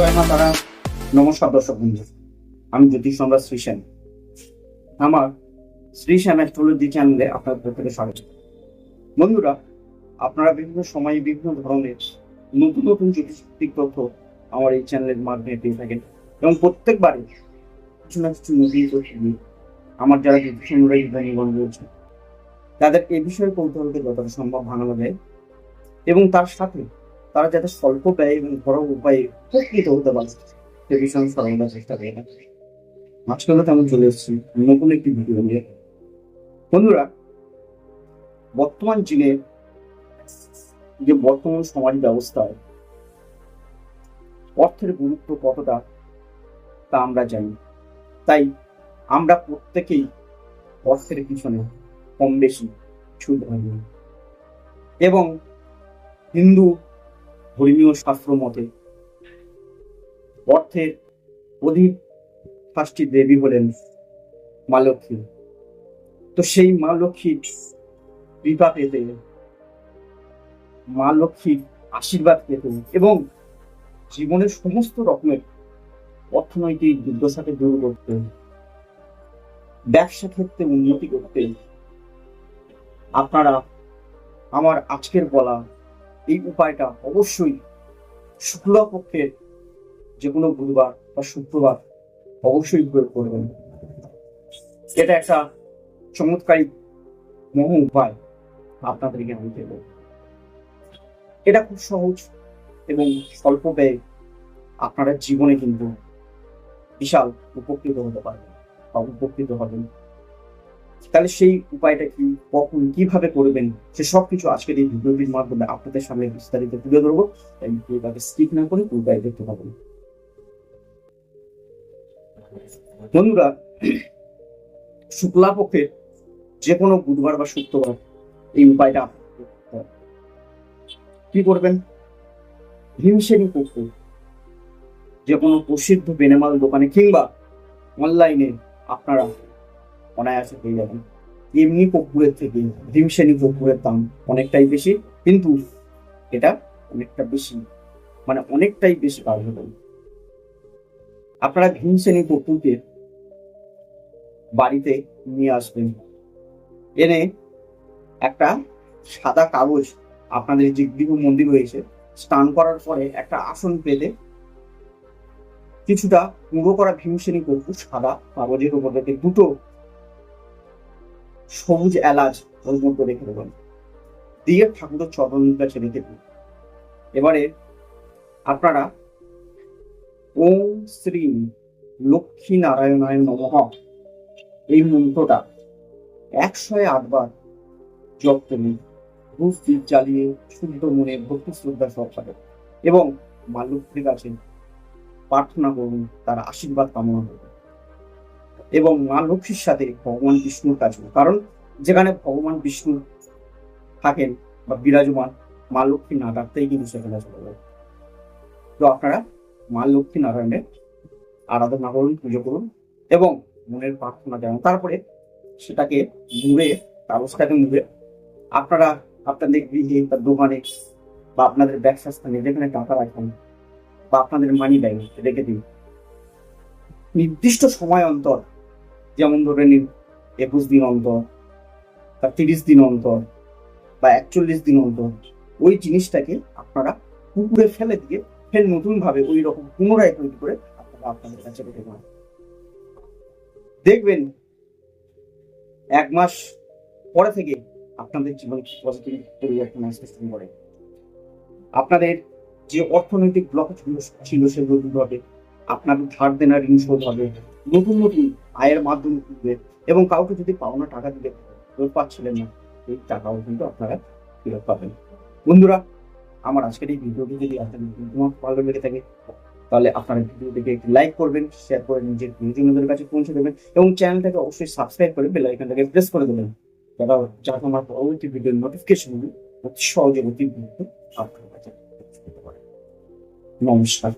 জয় মা তারা। নমস্কার দর্শক বন্ধু, আমি জ্যোতিষ সম্রাট শ্রী সেন। আমার শ্রী সেন অ্যাস্ট্রোলজি চ্যানেলে আপনাদের প্রত্যেকে স্বাগত। বন্ধুরা, আপনারা বিভিন্ন সময়ে বিভিন্ন ধরনের নতুন নতুন জ্যোতিষভিত্তিক তথ্য আমার এই চ্যানেলের মাধ্যমে পেয়ে থাকেন, এবং প্রত্যেকবারে কিছু না কিছু নতুন তথ্য নিয়ে আমার যারা জ্যোতিষ অনুরাগী ভাইগণ রয়েছে তাদের এ বিষয়ে কৌতূহলকে যতটা সম্ভব ভাঙানো যায়, এবং তার সাথে তারা যাতে স্বল্প ব্যয় এবং ঘরোয়া উপায়ে উপকৃত হতে পারে সে বিষয়ে আমি সর্বদা চেষ্টা করি না। আজকাল তেমন চলে এসেছি নতুন একটি ভিডিও নিয়ে। বন্ধুরা, বর্তমান দিনে যে বর্তমান সমাজ ব্যবস্থায় অর্থের গুরুত্ব কতটা তা আমরা জানি, তাই আমরা প্রত্যেকেই অর্থের পিছনে কম বেশি ছুট হয়নি, এবং হিন্দু ধর্মীয় শাস্ত্র মতে অর্থের অধিষ্ঠাত্রী দেবী হলেন মা লক্ষ্মী। তো সেই মা লক্ষ্মীর কৃপা পেতে, মা লক্ষ্মীর আশীর্বাদ পেতে এবং জীবনের সমস্ত রকমের অর্থনৈতিক দুর্দশাকে দূর করতে, ব্যবসা ক্ষেত্রে উন্নতি করতে আপনারা আমার আজকের বলা এই উপায়টা অবশ্যই শুক্লপক্ষের যে কোনো বুধবার বা শুক্রবার অবশ্যই প্রয়োগ করবেন। এটা একটা চমৎকারী মহা উপায় আপনাদেরকে আমি দেব। এটা খুব সহজ এবং স্বল্প ব্যয়ে আপনারা জীবনে কিন্তু বিশাল উপকৃত হতে পারবেন বা উপকৃত হবেন। তাহলে সেই উপায়টা কি, কখন, কিভাবে করবেন, সে সব কিছু আজকের এই ভিডিওটির মাধ্যমে আপনাদের সামনে বিস্তারিত তুলে ধরবো। তাই ভিডিওটাকে স্কিপ না করে পুরোটাই দেখতে পাবেন। বন্ধুরা, শুক্লাপক্ষের যে কোনো বুধবার বা শুক্রবার এই উপায়টা কি করবেন, ভীমসেনী কর্পূর যে কোনো প্রসিদ্ধ বেনামাল দোকানে কিংবা অনলাইনে আপনারা অনায়াসে পেয়ে যাবেন। এমনি কর্পূরের থেকে ভীমসেনী কর্পূরের দাম অনেকটাই বেশি, কিন্তু এটা অনেকটা বেশি, মানে অনেকটাই বেশি কার্যকর। আপনারা ভীমসেনী কর্পূরকে বাড়িতে নিয়ে আসবেন, এনে একটা সাদা কাগজ, আপনাদের যে গৃহ মন্দির রয়েছে স্নান করার পরে একটা আসন পেতে কিছুটা গুঁড়ো করা ভীমসেনী কর্পূর সাদা কাগজের উপর থেকে দুটো সবুজ এলাচ ওর মধ্যে রেখে দেবেন, দিয়ে ঠাকুরের চরণের কাছে রেখে দিন। এবারে আপনারা ওম শ্রী লক্ষ্মী নারায়ণায় নমঃ এই মন্ত্রটা 108 বার জপ করুন, ধূপ দীপ জ্বালিয়ে শুদ্ধ মনে ভক্তি শ্রদ্ধা সহকারে, এবং মা লক্ষ্মীর কাছে প্রার্থনা করুন, তার আশীর্বাদ কামনা করুন, এবং মা লক্ষ্মীর সাথে ভগবান বিষ্ণুর কাছে, কারণ যেখানে ভগবান বিষ্ণু থাকেন বা বিরাজমান, মা লক্ষ্মী না ডাকতেই কিন্তু সেখানে চলে যাবে। তো আপনারা মা লক্ষ্মী নারায়ণের আরাধনা করুন, পুজো করুন এবং মনের প্রার্থনা জানান। তারপরে সেটাকে মুড়ে, কাগজটাকে মুড়ে আপনারা আপনাদের গৃহে বা দোকানে বা আপনাদের ব্যবসা স্থানে যেখানে টাকা রাখেন বা আপনাদের মানি ব্যাগে রেখে দিন। নির্দিষ্ট সময় অন্তর, যেমন ধরে নিন 21 দিন অন্তর বা 30 দিন অন্তর বা 41 দিন অন্তর, ওই জিনিসটাকে আপনারা পুকুরে ফেলে দিয়ে ফের নতুন ভাবে ওই রকম পুনরায় তৈরি করে আপনারা আপনাদের কাছে রেখে দেন। দেখবেন 1 মাস পরে থেকে আপনাদের জীবনে পজিটিভ পরিবর্তন আসতে শুরু করে। আপনাদের যে অর্থনৈতিক ব্লক ছিল সেগুলো দূর হবে, আপনাদের ধার দেনা ঋণ শোধ হবে, নতুন নতুন আয়ের মাধ্যম খুঁজবে, এবং কাউকে যদি পাওনা টাকা দিতে ফেরত পাচ্ছিলেন না, এই টাকাও কিন্তু আপনারা ফেরত পাবেন। বন্ধুরা, আমার আজকের এই ভিডিওটি যদি আপনাদের ভালো লেগে থাকে তাহলে আপনারা ভিডিওটিকে একটি লাইক করবেন, শেয়ার করে নিজের প্রিয়জনদের কাছে পৌঁছে দেবেন, এবং চ্যানেলটাকে অবশ্যই সাবস্ক্রাইব করে বেল আইকনটাকে প্রেস করে দেবেন, যাতে আমার পরবর্তী ভিডিওর নোটিফিকেশনগুলি অতি সহজে অতি দ্রুত আপনার কাছে পৌঁছে যেতে পারে। নমস্কার।